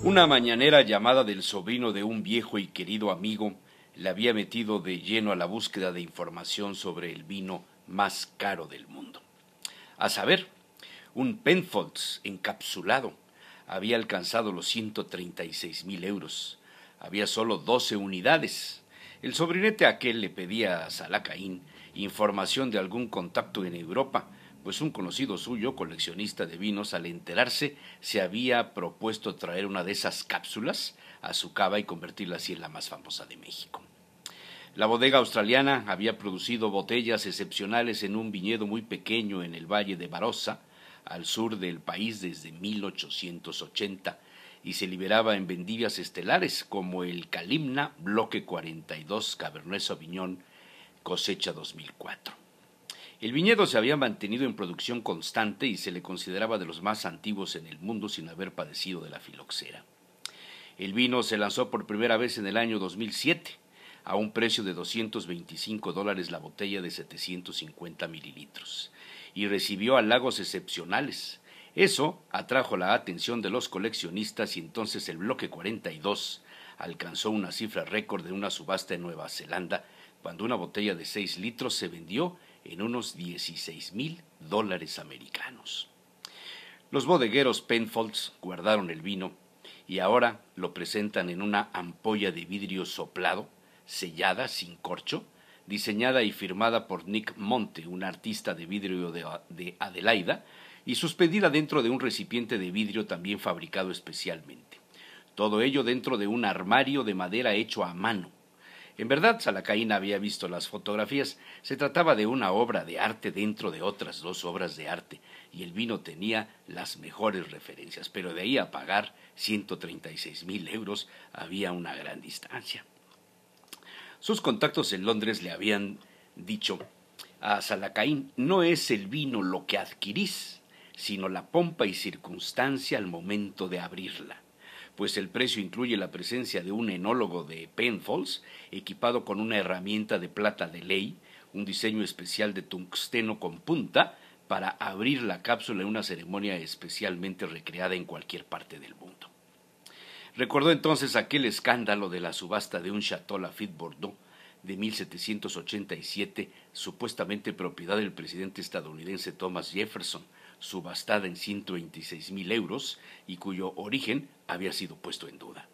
Una mañanera llamada del sobrino de un viejo y querido amigo le había metido de lleno a la búsqueda de información sobre el vino más caro del mundo. A saber, un Penfolds encapsulado había alcanzado los 136,000 euros. Había solo 12 unidades. El sobrinete aquel le pedía a Salacaín información de algún contacto en Europa, pues un conocido suyo, coleccionista de vinos, al enterarse, se había propuesto traer una de esas cápsulas a su cava y convertirla así en la más famosa de México. La bodega australiana había producido botellas excepcionales en un viñedo muy pequeño en el valle de Barossa, al sur del país desde 1880, y se liberaba en vendimias estelares como el Calimna Bloque 42 Cabernet Sauvignon cosecha 2004. El viñedo se había mantenido en producción constante y se le consideraba de los más antiguos en el mundo sin haber padecido de la filoxera. El vino se lanzó por primera vez en el año 2007, a un precio de $225 la botella de 750 mililitros, y recibió halagos excepcionales. Eso atrajo la atención de los coleccionistas y entonces el bloque 42 alcanzó una cifra récord de una subasta en Nueva Zelanda, cuando una botella de 6 litros se vendió en unos $16,000 americanos. Los bodegueros Penfolds guardaron el vino y ahora lo presentan en una ampolla de vidrio soplado, sellada sin corcho, diseñada y firmada por Nick Monte, un artista de vidrio de Adelaida, y suspendida dentro de un recipiente de vidrio también fabricado especialmente. Todo ello dentro de un armario de madera hecho a mano. En verdad, Salacaín había visto las fotografías. Se trataba de una obra de arte dentro de otras dos obras de arte, y el vino tenía las mejores referencias, pero de ahí a pagar 136,000 euros había una gran distancia. Sus contactos en Londres le habían dicho a Salacaín: no es el vino lo que adquirís, sino la pompa y circunstancia al momento de abrirla, pues el precio incluye la presencia de un enólogo de Penfolds, equipado con una herramienta de plata de ley, un diseño especial de tungsteno con punta, para abrir la cápsula en una ceremonia especialmente recreada en cualquier parte del mundo. Recordó entonces aquel escándalo de la subasta de un Chateau Lafite Bordeaux de 1787, supuestamente propiedad del presidente estadounidense Thomas Jefferson, subastada en 126,000 euros y cuyo origen había sido puesto en duda.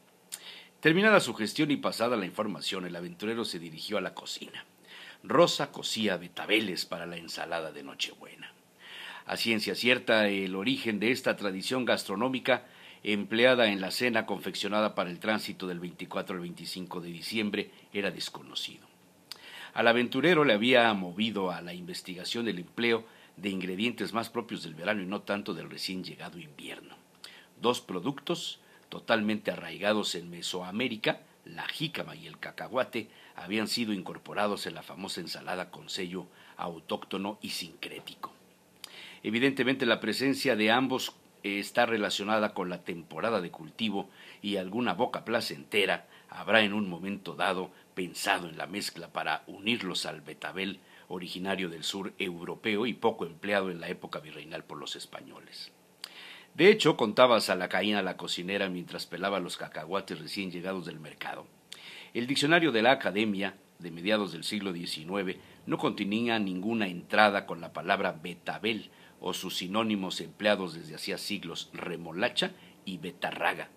Terminada su gestión y pasada la información, el aventurero se dirigió a la cocina. Rosa cocía betabeles para la ensalada de Nochebuena. A ciencia cierta, el origen de esta tradición gastronómica, empleada en la cena confeccionada para el tránsito del 24 al 25 de diciembre, era desconocido. Al aventurero le había movido a la investigación el empleo de ingredientes más propios del verano y no tanto del recién llegado invierno. Dos productos totalmente arraigados en Mesoamérica, la jícama y el cacahuate, habían sido incorporados en la famosa ensalada con sello autóctono y sincrético. Evidentemente la presencia de ambos está relacionada con la temporada de cultivo, y alguna boca placentera habrá en un momento dado pensado en la mezcla para unirlos al betabel originario del sur europeo y poco empleado en la época virreinal por los españoles. De hecho, contaba Salacaín a la cocinera mientras pelaba los cacahuates recién llegados del mercado, el diccionario de la Academia de mediados del siglo XIX no contenía ninguna entrada con la palabra betabel o sus sinónimos empleados desde hacía siglos, remolacha y betarraga.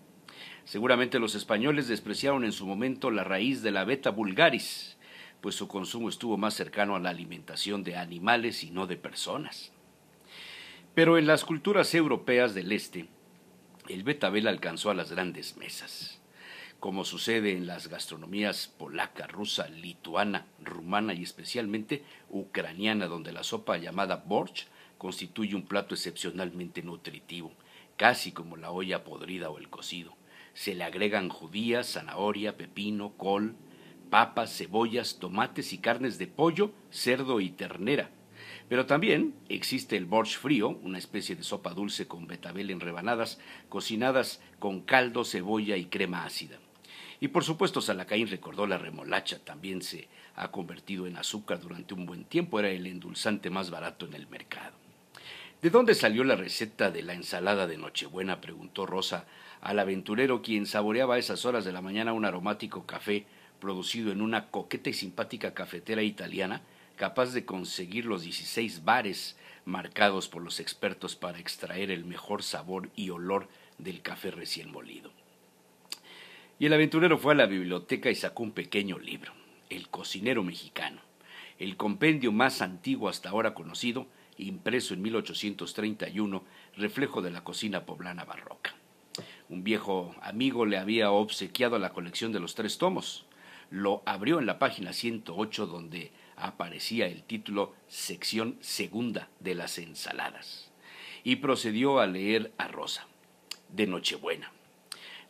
Seguramente los españoles despreciaron en su momento la raíz de la beta vulgaris, pues su consumo estuvo más cercano a la alimentación de animales y no de personas. Pero en las culturas europeas del este, el betabel alcanzó a las grandes mesas. Como sucede en las gastronomías polaca, rusa, lituana, rumana y especialmente ucraniana, donde la sopa llamada borsch constituye un plato excepcionalmente nutritivo, casi como la olla podrida o el cocido. Se le agregan judías, zanahoria, pepino, col, papas, cebollas, tomates y carnes de pollo, cerdo y ternera. Pero también existe el borsch frío, una especie de sopa dulce con betabel en rebanadas, cocinadas con caldo, cebolla y crema ácida. Y por supuesto Salacaín recordó la remolacha, también se ha convertido en azúcar durante un buen tiempo, era el endulzante más barato en el mercado. ¿De dónde salió la receta de la ensalada de Nochebuena?, preguntó Rosa al aventurero, quien saboreaba a esas horas de la mañana un aromático café producido en una coqueta y simpática cafetera italiana, capaz de conseguir los 16 bares marcados por los expertos para extraer el mejor sabor y olor del café recién molido. Y el aventurero fue a la biblioteca y sacó un pequeño libro, El cocinero mexicano, el compendio más antiguo hasta ahora conocido, impreso en 1831, reflejo de la cocina poblana barroca. Un viejo amigo le había obsequiado la colección de los 3 tomos. Lo abrió en la página 108, donde aparecía el título Sección Segunda de las ensaladas, y procedió a leer a Rosa, de Nochebuena.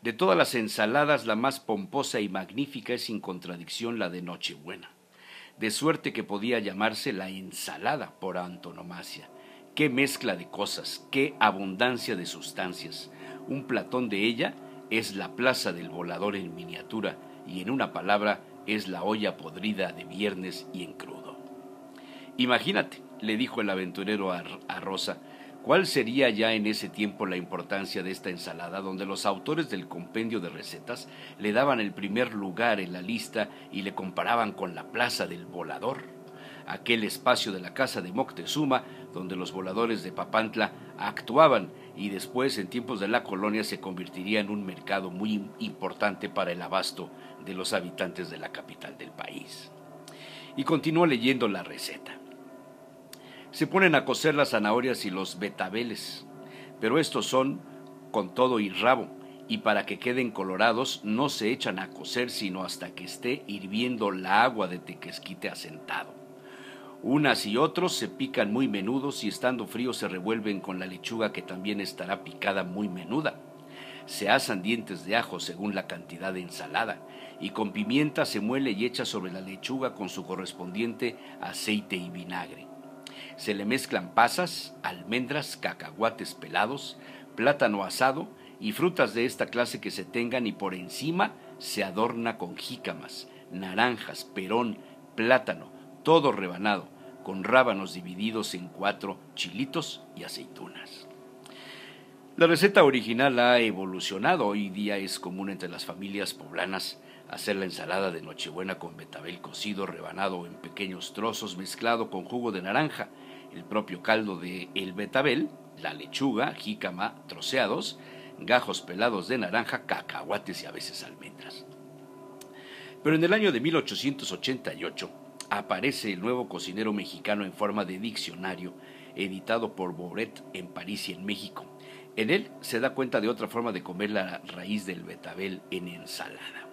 De todas las ensaladas, la más pomposa y magnífica es sin contradicción la de Nochebuena, de suerte que podía llamarse la ensalada por antonomasia. Qué mezcla de cosas, qué abundancia de sustancias. Un platón de ella es la plaza del volador en miniatura, y en una palabra es la olla podrida de viernes y en crudo. Imagínate, le dijo el aventurero a Rosa, cuál sería ya en ese tiempo la importancia de esta ensalada, donde los autores del compendio de recetas le daban el primer lugar en la lista y le comparaban con la plaza del volador, aquel espacio de la casa de Moctezuma donde los voladores de Papantla actuaban y después, en tiempos de la colonia, se convertiría en un mercado muy importante para el abasto de los habitantes de la capital del país. Y continuó leyendo la receta. Se ponen a cocer las zanahorias y los betabeles, pero estos son con todo y rabo, y para que queden colorados no se echan a cocer sino hasta que esté hirviendo la agua de tequesquite asentado. Unas y otros se pican muy menudos y estando fríos se revuelven con la lechuga, que también estará picada muy menuda. Se asan dientes de ajo según la cantidad de ensalada, y con pimienta se muele y echa sobre la lechuga con su correspondiente aceite y vinagre. Se le mezclan pasas, almendras, cacahuates pelados, plátano asado y frutas de esta clase que se tengan, y por encima se adorna con jícamas, naranjas, perón, plátano, todo rebanado, con rábanos divididos en 4, chilitos y aceitunas. La receta original ha evolucionado. Hoy día es común entre las familias poblanas hacer la ensalada de Nochebuena con betabel cocido, rebanado en pequeños trozos, mezclado con jugo de naranja, el propio caldo de el betabel, la lechuga, jícama troceados, gajos pelados de naranja, cacahuates y a veces almendras. Pero en el año de 1888 aparece el nuevo cocinero mexicano en forma de diccionario, editado por Boret en París y en México. En él se da cuenta de otra forma de comer la raíz del betabel en ensalada.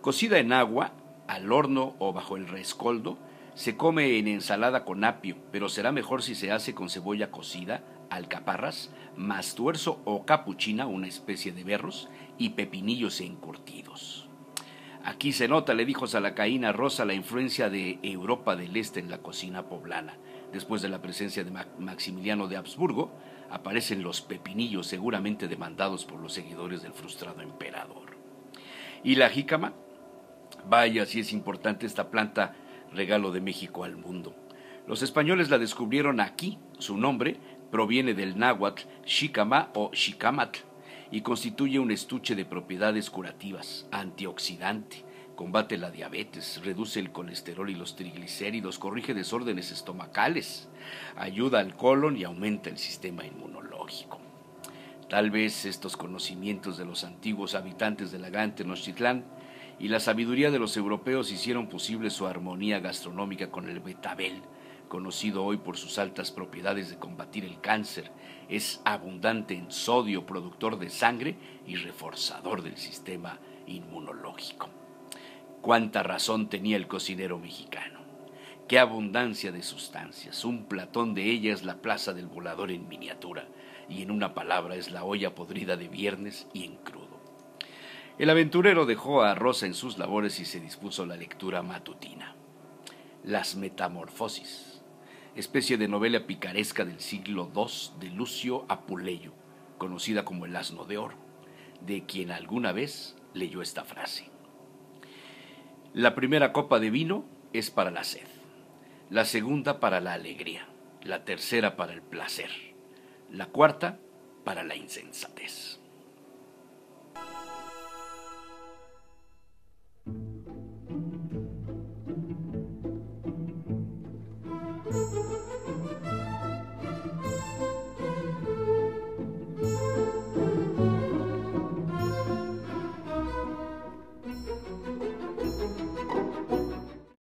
Cocida en agua, al horno o bajo el rescoldo, se come en ensalada con apio, pero será mejor si se hace con cebolla cocida, alcaparras, mastuerzo o capuchina, una especie de berros, y pepinillos encurtidos. Aquí se nota, le dijo Salacaín a Rosa, la influencia de Europa del Este en la cocina poblana. Después de la presencia de Maximiliano de Habsburgo, aparecen los pepinillos, seguramente demandados por los seguidores del frustrado emperador. ¿Y la jícama? Vaya, si es importante esta planta, regalo de México al mundo. Los españoles la descubrieron aquí. Su nombre proviene del náhuatl xícama o xicamatl y constituye un estuche de propiedades curativas, antioxidante, combate la diabetes, reduce el colesterol y los triglicéridos, corrige desórdenes estomacales, ayuda al colon y aumenta el sistema inmunológico. Tal vez estos conocimientos de los antiguos habitantes de la gran Tenochtitlán y la sabiduría de los europeos hicieron posible su armonía gastronómica con el betabel, conocido hoy por sus altas propiedades de combatir el cáncer. Es abundante en sodio, productor de sangre y reforzador del sistema inmunológico. Cuánta razón tenía el cocinero mexicano. Qué abundancia de sustancias. Un platón de ella es la plaza del volador en miniatura, y en una palabra es la olla podrida de viernes y en crudo. El aventurero dejó a Rosa en sus labores y se dispuso a la lectura matutina. Las Metamorfosis, especie de novela picaresca del siglo II de Lucio Apuleyo, conocida como El asno de oro, de quien alguna vez leyó esta frase: la primera copa de vino es para la sed, la segunda para la alegría, la tercera para el placer, la cuarta para la insensatez.